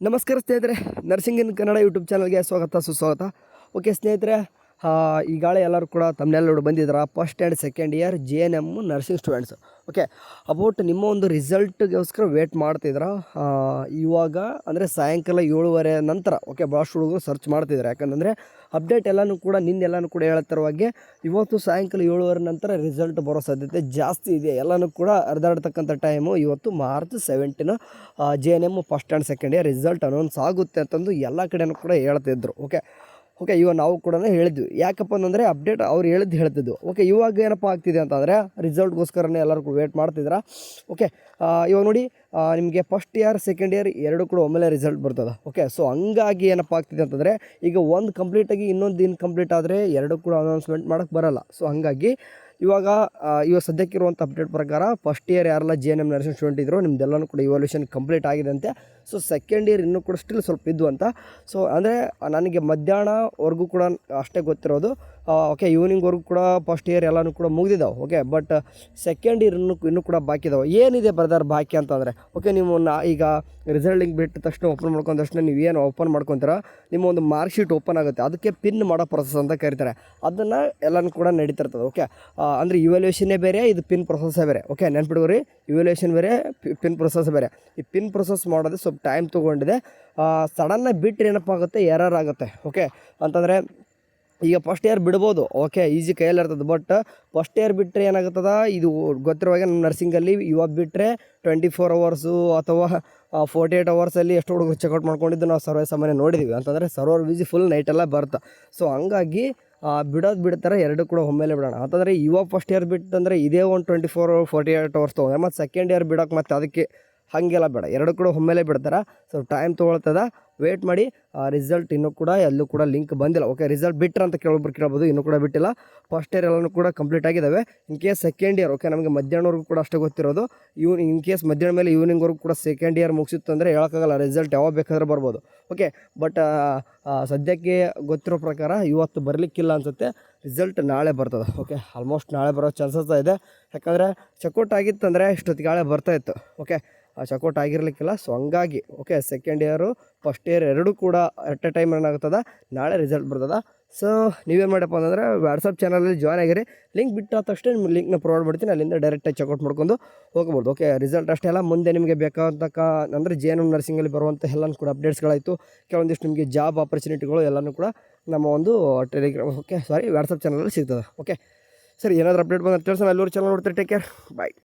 ನಮಸ್ಕಾರ ಸ್ನೇಹಿತರೆ, ನರ್ಸಿಂಗ್ ಇನ್ ಕನ್ನಡ ಯೂಟ್ಯೂಬ್ ಚಾನಲ್ಗೆ ಸ್ವಾಗತ ಸುಸ್ವಾಗತ. ಓಕೆ ಸ್ನೇಹಿತರೆ, ಈಗಾಗಲೇ ಎಲ್ಲರೂ ಕೂಡ ತಮ್ಮನೆಲ್ಲ ಬಂದಿದ್ದಾರೆ. First and second year JNM nursing students. Okay, about ನಿಮ್ಮ ಒಂದು ರಿಸಲ್ಟ್ಗೋಸ್ಕರ ವೇಟ್ ಮಾಡ್ತಿದ್ರೆ ಇವಾಗ ಅಂದರೆ ಸಾಯಂಕಾಲ 7:30 ನಂತರ. ಓಕೆ, ಭಾಳಷ್ಟು ಹುಡುಗರು ಸರ್ಚ್ ಮಾಡ್ತಿದ್ದಾರೆ. ಯಾಕಂದರೆ ಅಪ್ಡೇಟ್ ಎಲ್ಲನೂ ಕೂಡ ನಿನ್ನೆಲ್ಲನೂ ಕೂಡ ಹೇಳ್ತಿರುವಾಗೆ ಇವತ್ತು ಸಾಯಂಕಾಲ 7:30 ನಂತರ ರಿಸಲ್ಟ್ ಬರೋ ಸಾಧ್ಯತೆ ಜಾಸ್ತಿ ಇದೆ. ಎಲ್ಲನೂ ಕೂಡ ಹರಿದಾಡ್ತಕ್ಕಂಥ ಟೈಮು ಇವತ್ತು March 17 JNM first and second year result announce ಆಗುತ್ತೆ ಅಂತಂದು ಎಲ್ಲ ಕಡೆಯೂ ಕೂಡ ಹೇಳ್ತಿದ್ರು. ಓಕೆ, ಇವಾಗ ನಾವು ಕೂಡ ಹೇಳಿದ್ವಿ. ಯಾಕಪ್ಪ ಅಂತಂದರೆ ಅಪ್ಡೇಟ್ ಅವ್ರು ಹೇಳ್ತಿದ್ದು. ಓಕೆ, ಇವಾಗ ಏನಪ್ಪ ಆಗ್ತಿದೆ ಅಂತಂದರೆ ರಿಸಲ್ಟ್ಗೋಸ್ಕರನೇ ಎಲ್ಲರೂ ಕೂಡ ವೇಟ್ ಮಾಡ್ತಿದ್ರ. ಓಕೆ, ಇವಾಗ ನೋಡಿ, ನಿಮಗೆ ಫಸ್ಟ್ ಇಯರ್ ಸೆಕೆಂಡ್ ಇಯರ್ ಎರಡು ಕೂಡ ಒಮ್ಮೆಲೆ ರಿಸಲ್ಟ್ ಬರ್ತದೆ. ಓಕೆ, ಸೊ ಹಂಗಾಗಿ ಏನಪ್ಪ ಆಗ್ತಿದೆ ಅಂತಂದರೆ ಈಗ ಒಂದು ಕಂಪ್ಲೀಟಾಗಿ ಇನ್ನೊಂದು ಇನ್ಕಂಪ್ಲೀಟ್ ಆದರೆ ಎರಡು ಕೂಡ ಅನೌನ್ಸ್ಮೆಂಟ್ ಮಾಡೋಕ್ಕೆ ಬರೋಲ್ಲ. ಸೊ ಹಂಗಾಗಿ ಇವಾಗ ಸದ್ಯಕ್ಕಿರುವಂಥ ಅಪ್ಡೇಟ್ ಪ್ರಕಾರ ಫಸ್ಟ್ ಇಯರ್ ಯಾರೆಲ್ಲ JNM ನರ್ಸಿಂಗ್ ಸ್ಟೂಡೆಂಟ್ ಇದ್ದರು ನಿಮ್ದೆಲ್ಲನೂ ಕೂಡ ಇವಾಲ್ಯೂಷನ್ ಕಂಪ್ಲೀಟ್ ಆಗಿದೆ ಅಂತೆ. ಸೊ ಸೆಕೆಂಡ್ ಇಯರ್ ಇನ್ನೂ ಕೂಡ ಸ್ಟಿಲ್ ಸ್ವಲ್ಪ ಇದ್ದು ಅಂತ. ಸೊ ಅಂದರೆ ನನಗೆ ಮಧ್ಯಾಹ್ನವರೆಗೂ ಕೂಡ ಅಷ್ಟೇ ಗೊತ್ತಿರೋದು. ಓಕೆ, ಈವ್ನಿಂಗ್ವರೆಗೂ ಕೂಡ ಫಸ್ಟ್ ಇಯರ್ ಎಲ್ಲನೂ ಕೂಡ ಮುಗಿದಿದ್ದಾವೆ. ಓಕೆ, ಬಟ್ ಸೆಕೆಂಡ್ ಇಯರ್ ಇನ್ನೂ ಕೂಡ ಬಾಕಿ ಇದಾವೆ. ಏನಿದೆ ಬ್ರದರ್ ಬಾಕಿ ಅಂತಂದರೆ, ಓಕೆ, ನೀವು ಈಗ ರಿಸಲ್ಟ್ ಲಿಂಕ್ ಬಿಟ್ಟ ತಕ್ಷಣ ಓಪನ್ ಮಾಡ್ಕೊಂಡ ತಕ್ಷಣ ನೀವು ಏನು ಓಪನ್ ಮಾಡ್ಕೊತೀರ, ನಿಮ್ಮ ಒಂದು ಮಾರ್ಕ್ ಶೀಟ್ ಓಪನ್ ಆಗುತ್ತೆ. ಅದಕ್ಕೆ ಪಿನ್ ಮಾಡೋ ಪ್ರೊಸೆಸ್ ಅಂತ ಕರೀತಾರೆ. ಅದನ್ನು ಎಲ್ಲನೂ ಕೂಡ ನಡೀತಿರ್ತದೆ. ಓಕೆ, ಅಂದರೆ ಇವ್ಯಾಲ್ಯೂಷನ್ನೇ ಬೇರೆ, ಇದು ಪಿನ್ ಪ್ರೊಸೆಸ್ಸೇ ಬೇರೆ. ಓಕೆ, ನೆನ್ಪಿಡ್ರಿ, ಇವ್ಯಾಲ್ಯೂಷನ್ ಬೇರೆ, ಪಿನ್ ಪ್ರೊಸೆಸ್ ಬೇರೆ. ಈ ಪಿನ್ ಪ್ರೊಸೆಸ್ ಮಾಡೋದು ಸ್ವಲ್ಪ ಟೈಮ್ ತೊಗೊಂಡಿದೆ. ಸಡನ್ನಾಗಿ ಬಿಟ್ಟರೆ ಏನಪ್ಪ ಆಗುತ್ತೆ, ಎರರ್ ಆಗುತ್ತೆ. ಓಕೆ, ಅಂತಂದರೆ ಈಗ ಫಸ್ಟ್ ಇಯರ್ ಬಿಡ್ಬೋದು. ಓಕೆ, ಈಸಿ ಕೈಯಲ್ಲಿರ್ತದೆ. ಬಟ್ ಫಸ್ಟ್ ಇಯರ್ ಬಿಟ್ಟರೆ ಏನಾಗುತ್ತದೆ, ಇದು ಗೊತ್ತಿರುವಾಗ ನಮ್ಮ ನರ್ಸಿಂಗಲ್ಲಿ ಇವಾಗ ಬಿಟ್ಟರೆ 24 ಅವರ್ಸು ಅಥವಾ 48 ಅವರ್ಸಲ್ಲಿ ಎಷ್ಟು ಹುಡುಗರು ಚೆಕ್ಔಟ್ ಮಾಡ್ಕೊಂಡಿದ್ದು ನಾವು ಸರ್ವೇ ಸಾಮಾನ್ಯ ನೋಡಿದ್ದೀವಿ. ಅಂತಂದರೆ ಸರ್ವರ್ ವಿಸಿ ಫುಲ್ ನೈಟೆಲ್ಲ ಬರುತ್ತೆ. ಸೊ ಹಂಗಾಗಿ ಬಿಡ್ತಾರೆ, ಎರಡು ಕೂಡ ಒಮ್ಮೆಲೆ ಬಿಡೋಣ ಅಂತಂದರೆ ಇವಾಗ ಫಸ್ಟ್ ಇಯರ್ ಬಿಟ್ಟಂದರೆ ಇದೇ ಒಂದು 48 ಅವರ್ಸ್ ತೊಗೊಂಡ್ರೆ ಮತ್ತು ಸೆಕೆಂಡ್ ಇಯರ್ ಬಿಡೋಕೆ ಮತ್ತು ಅದಕ್ಕೆ ಹಾಗೆಲ್ಲ ಬೇಡ, ಎರಡು ಕೂಡ ಒಮ್ಮೆಲೆ ಬಿಡ್ತಾರೆ. ಸೊ ಟೈಮ್ ತೊಗೊಳ್ತದೆ, ವೇಟ್ ಮಾಡಿ. ರಿಸಲ್ಟ್ ಇನ್ನೂ ಕೂಡ ಎಲ್ಲೂ ಕೂಡ ಲಿಂಕ್ ಬಂದಿಲ್ಲ. ಓಕೆ, ರಿಸಲ್ಟ್ ಬಿಟ್ಟರೆ ಅಂತ ಕೇಳ್ಬೋದು, ಇನ್ನೂ ಕೂಡ ಬಿಟ್ಟಿಲ್ಲ. ಫಸ್ಟ್ ಇಯರ್ ಎಲ್ಲನೂ ಕೂಡ ಕಂಪ್ಲೀಟ್ ಆಗಿದ್ದಾವೆ. In case second year, okay, ನಮಗೆ ಮಧ್ಯಾಹ್ನವರೆಗೂ ಕೂಡ ಅಷ್ಟೇ ಗೊತ್ತಿರೋದು. ಇನ್ ಕೇಸ್ ಮಧ್ಯಾಹ್ನ ಮೇಲೆ ಈವ್ನಿಂಗ್ವರೆಗೂ ಕೂಡ ಸೆಕೆಂಡ್ ಇಯರ್ ಮುಗಿಸಿತ್ತು ಅಂದರೆ ಹೇಳೋಕ್ಕಾಗಲ್ಲ, ರಿಸಲ್ಟ್ ಯಾವಾಗ ಬೇಕಾದ್ರೆ ಬರ್ಬೋದು. ಓಕೆ, ಬಟ್ ಸದ್ಯಕ್ಕೆ ಗೊತ್ತಿರೋ ಪ್ರಕಾರ ಇವತ್ತು ಬರಲಿಕ್ಕಿಲ್ಲ ಅನಿಸುತ್ತೆ. ರಿಸಲ್ಟ್ ನಾಳೆ ಬರ್ತದೆ. ಓಕೆ, ಆಲ್ಮೋಸ್ಟ್ ನಾಳೆ ಬರೋ ಚಾನ್ಸಸ್ ಇದೆ. ಯಾಕಂದರೆ ಚೆಕ್ಔಟ್ ಆಗಿತ್ತಂದರೆ ಇಷ್ಟೊತ್ತಿಗೆ ನಾಳೆ ಬರ್ತಾಯಿತ್ತು. ಓಕೆ, ಚೆಕ್ಔಟ್ ಆಗಿರಲಿಕ್ಕಿಲ್ಲ. ಸೊ ಹಂಗಾಗಿ okay, second year first year ಎರಡೂ ಕೂಡ ಎಟ್ ಎ ಟೈಮ್ ಏನಾಗ್ತದೆ, ನಾಳೆ ರಿಸಲ್ಟ್ ಬರ್ತದೆ. ಸೊ ನೀವೇನು ಮಾಡಪ್ಪ ಅಂತಂದರೆ ವಾಟ್ಸಪ್ ಚಾನಲಲ್ಲಿ ಜಾಯ್ನ್ ಆಗಿರಿ. ಲಿಂಕ್ ಬಿಟ್ಟಾದ ತಕ್ಷಣ ನಿಮ್ಮ ಲಿಂಕ್ನ ಪ್ರೊವೈಡ್ ಮಾಡ್ತೀನಿ, ಅಲ್ಲಿಂದ ಡೈರೆಕ್ಟಾಗಿ ಚೆಕ್ಔಟ್ ಮಾಡ್ಕೊಂಡು ಹೋಗ್ಬೋದು. ಓಕೆ, ರಿಸಲ್ಟ್ ಅಷ್ಟೇ ಅಲ್ಲ, ಮುಂದೆ ನಿಮಗೆ ಬೇಕಾದಂಥ ಅಂದರೆ JNM ನರ್ಸಿಂಗಲ್ಲಿ ಬರುವಂಥ ಎಲ್ಲನೂ ಕೂಡ ಅಪ್ಡೇಟ್ಸ್ಗಳಾಯಿತು. ಕೆಲವೊಂದಿಷ್ಟು ನಿಮಗೆ ಜಾಬ್ ಆಪರ್ಚುನಿಟಿಗಳು ಎಲ್ಲನೂ ಕೂಡ ನಮ್ಮ ಒಂದು ವಾಟ್ಸಪ್ ಚಾನಲಲ್ಲಿ ಸಿಗ್ತದೆ. ಓಕೆ, ಸರಿ, ಏನಾದರೂ ಅಪ್ಡೇಟ್ ಬಂದು ತಿಳಿಸೋಣ. ಎಲ್ಲರೂ ಚಾನಲ್ ನೋಡ್ತಾರೆ. ಟೇಕ್ ಕೇರ್, ಬಾಯ್.